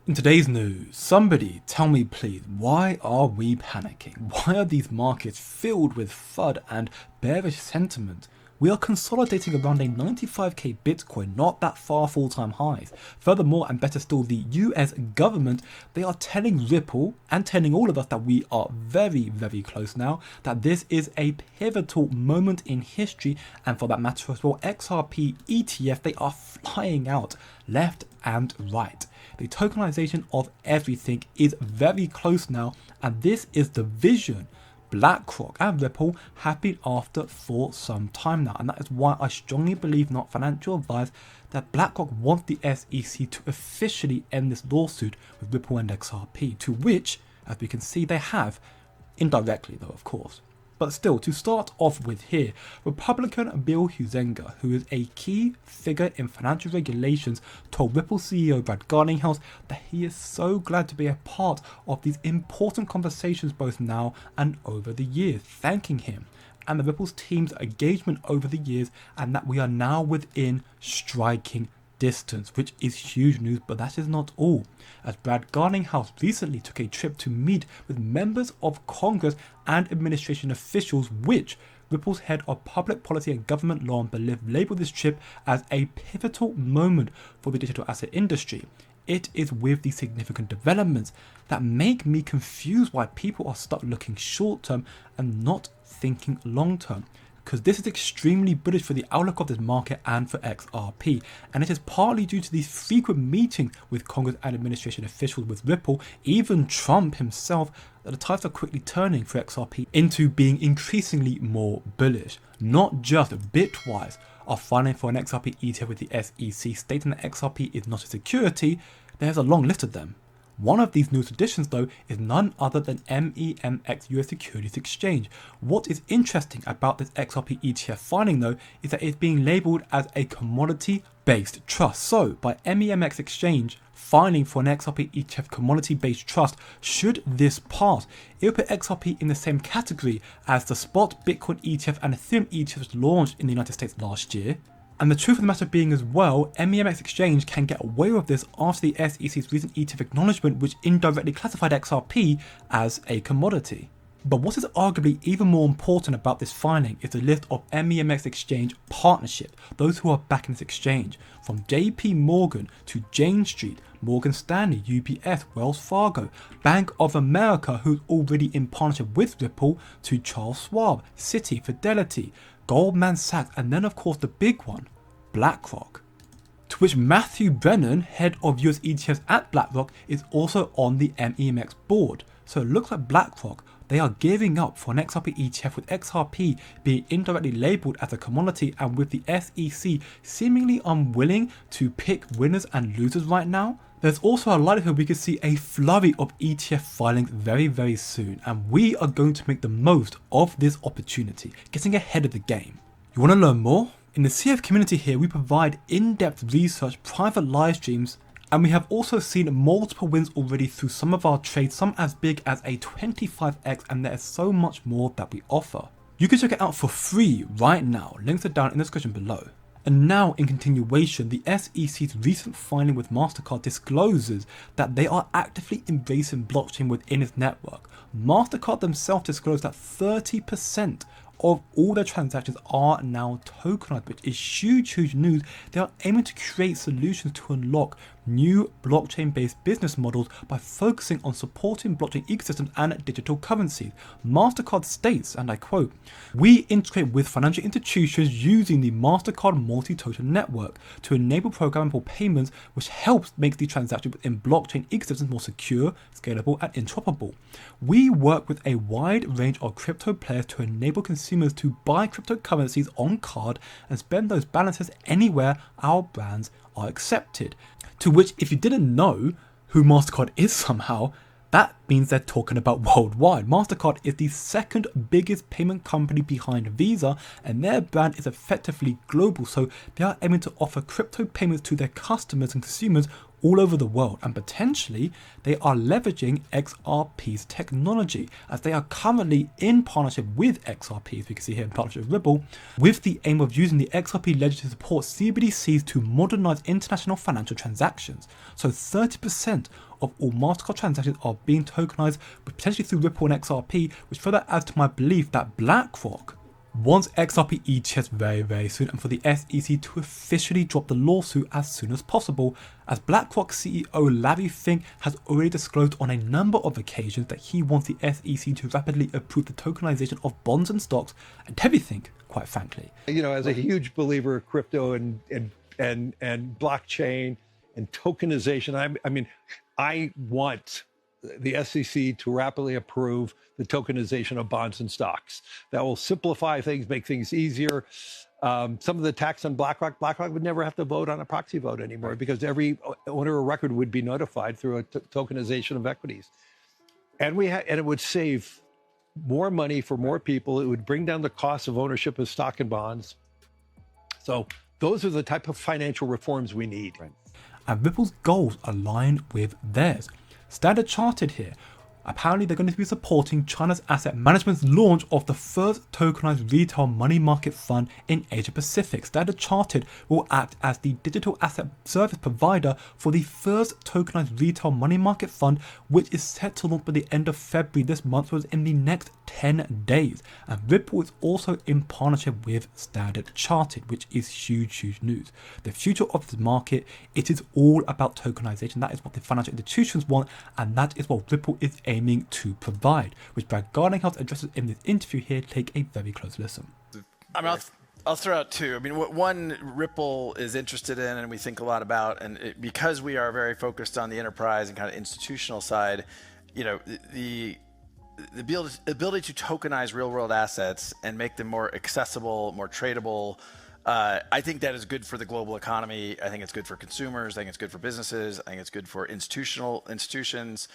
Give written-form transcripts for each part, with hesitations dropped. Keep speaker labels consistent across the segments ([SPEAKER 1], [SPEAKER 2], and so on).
[SPEAKER 1] In today's news, somebody tell me please, why are we panicking? Why are these markets filled with FUD and bearish sentiment? We are consolidating around a 95k Bitcoin, not that far off all-time highs. Furthermore, and better still, the US government, they are telling Ripple and telling all of us that we are very, very close now, that this is a pivotal moment in history, and for that matter as well, XRP ETF, they are flying out left and right. The tokenization of everything is very close now, and this is the vision BlackRock and Ripple have been after for some time now, and that is why I strongly believe, not financial advice, that BlackRock wants the SEC to officially end this lawsuit with Ripple and XRP, to which, as we can see, they have, indirectly though of course. But still, to start off with here, Republican Bill Huizenga, who is a key figure in financial regulations, told Ripple CEO Brad Garlinghouse that he is so glad to be a part of these important conversations both now and over the years, thanking him and the Ripple's team's engagement over the years, and that we are now within striking distance, which is huge news. But that is not all, as Brad Garlinghouse recently took a trip to meet with members of Congress and administration officials, which Ripple's head of public policy and government law labeled this trip as a pivotal moment for the digital asset industry. It is with these significant developments that make me confused why people are stuck looking short term and not thinking long term, because this is extremely bullish for the outlook of this market and for XRP, and it is partly due to these frequent meetings with Congress and administration officials with Ripple, even Trump himself, that the tides are quickly turning for XRP into being increasingly more bullish. Not just Bitwise are filing for an XRP ETF with the SEC, stating that XRP is not a security. There's a long list of them. One of these news additions though is none other than MEMX US Securities Exchange. What is interesting about this XRP ETF filing though is that it's being labelled as a commodity based trust. So by MEMX Exchange filing for an XRP ETF commodity based trust, should this pass, it will put XRP in the same category as the spot Bitcoin ETF and Ethereum ETFs launched in the United States last year. And the truth of the matter being as well, MEMX Exchange can get away with this after the SEC's recent ETF acknowledgement, which indirectly classified XRP as a commodity. But what is arguably even more important about this filing is the list of MEMX Exchange partnerships, those who are backing this exchange, from JP Morgan to Jane Street, Morgan Stanley, UBS, Wells Fargo, Bank of America, who's already in partnership with Ripple, to Charles Schwab, Citi, Fidelity, Goldman Sachs, and then of course the big one, BlackRock. To which Matthew Brennan, head of US ETFs at BlackRock, is also on the MEMX board. So it looks like BlackRock, they are gearing up for an XRP ETF, with XRP being indirectly labelled as a commodity, and with the SEC seemingly unwilling to pick winners and losers right now. There's also a likelihood we could see a flurry of ETF filings very, very soon, and we are going to make the most of this opportunity, getting ahead of the game. You want to learn more? In the CF community here, we provide in-depth research, private live streams, and we have also seen multiple wins already through some of our trades, some as big as a 25x, and there is so much more that we offer. You can check it out for free right now, links are down in the description below. And now, in continuation, the SEC's recent filing with Mastercard discloses that they are actively embracing blockchain within its network. Mastercard themselves disclosed that 30% of all their transactions are now tokenized, which is huge news. They are aiming to create solutions to unlock new blockchain-based business models by focusing on supporting blockchain ecosystems and digital currencies. Mastercard states, and I quote, "We integrate with financial institutions using the Mastercard multi-token network to enable programmable payments, which helps make the transactions within blockchain ecosystems more secure, scalable, and interoperable. We work with a wide range of crypto players to enable consumers to buy cryptocurrencies on card and spend those balances anywhere our brands are accepted." To which, if you didn't know who Mastercard is somehow, that means they're talking about worldwide. Mastercard is the second biggest payment company behind Visa, and their brand is effectively global, so they are aiming to offer crypto payments to their customers and consumers all over the world, and potentially they are leveraging XRP's technology, as they are currently in partnership with XRP, as we can see here in partnership with Ripple, with the aim of using the XRP ledger to support CBDCs to modernize international financial transactions. So 30% of all Mastercard transactions are being tokenized, potentially through Ripple and XRP, which further adds to my belief that BlackRock wants XRP ETFs very, very soon, and for the SEC to officially drop the lawsuit as soon as possible, as BlackRock CEO Larry Fink has already disclosed on a number of occasions that he wants the SEC to rapidly approve the tokenization of bonds and stocks and everything, quite frankly.
[SPEAKER 2] You know, as a huge believer of crypto and blockchain and tokenization, I mean, I want the SEC to rapidly approve the tokenization of bonds and stocks. That will simplify things, make things easier. Some of the tax on BlackRock would never have to vote on a proxy vote anymore because every owner of record would be notified through a tokenization of equities. And it would save more money for more people. It would bring down the cost of ownership of stock and bonds. So those are the type of financial reforms we need.
[SPEAKER 1] Right. And Ripple's goals align with theirs. Standard Chartered here. Apparently they're going to be supporting China's asset management's launch of the first tokenized retail money market fund in Asia Pacific. Standard Chartered will act as the digital asset service provider for the first tokenized retail money market fund, which is set to launch by the end of February this month, so it's in the next 10 days. And Ripple is also in partnership with Standard Chartered, which is huge news. The future of this market, it is all about tokenization. That is what the financial institutions want, and that is what Ripple is aiming to provide, which Brad Garlinghouse addresses in this interview here. Take a very close listen.
[SPEAKER 3] I mean, I'll throw out two. I mean, one Ripple is interested in and we think a lot about, and because we are very focused on the enterprise and kind of institutional side, you know, the ability to tokenize real world assets and make them more accessible, more tradable. I think that is good for the global economy. I think it's good for consumers. I think it's good for businesses. I think it's good for institutions.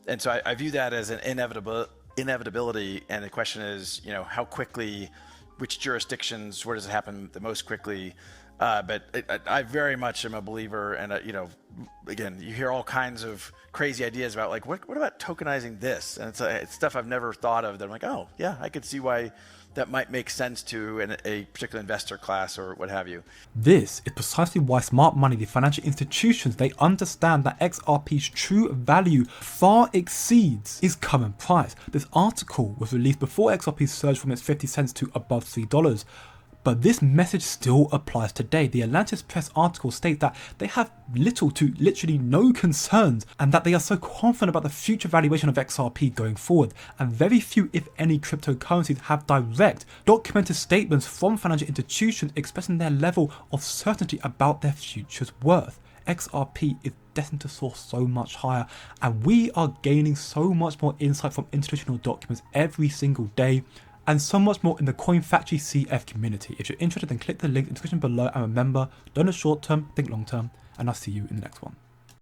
[SPEAKER 3] And so I view that as an inevitability. And the question is, you know, how quickly, which jurisdictions, where does it happen the most quickly? But I very much am a believer, and you know, again, you hear all kinds of crazy ideas about like, what about tokenizing this? And it's stuff I've never thought of that I'm like, oh yeah, I could see why that might make sense to a particular investor class or what have you.
[SPEAKER 1] This is precisely why smart money, the financial institutions, they understand that XRP's true value far exceeds its current price. This article was released before XRP surged from its 50 cents to above $3. But this message still applies today. The Atlantis Press article states that they have little to literally no concerns, and that they are so confident about the future valuation of XRP going forward. And very few, if any, cryptocurrencies have direct, documented statements from financial institutions expressing their level of certainty about their future's worth. XRP is destined to soar so much higher, and we are gaining so much more insight from institutional documents every single day, and so much more in the Coin Factory CF community. If you're interested, then click the link in the description below, and remember, don't look short term, think long term, and I'll see you in the next one.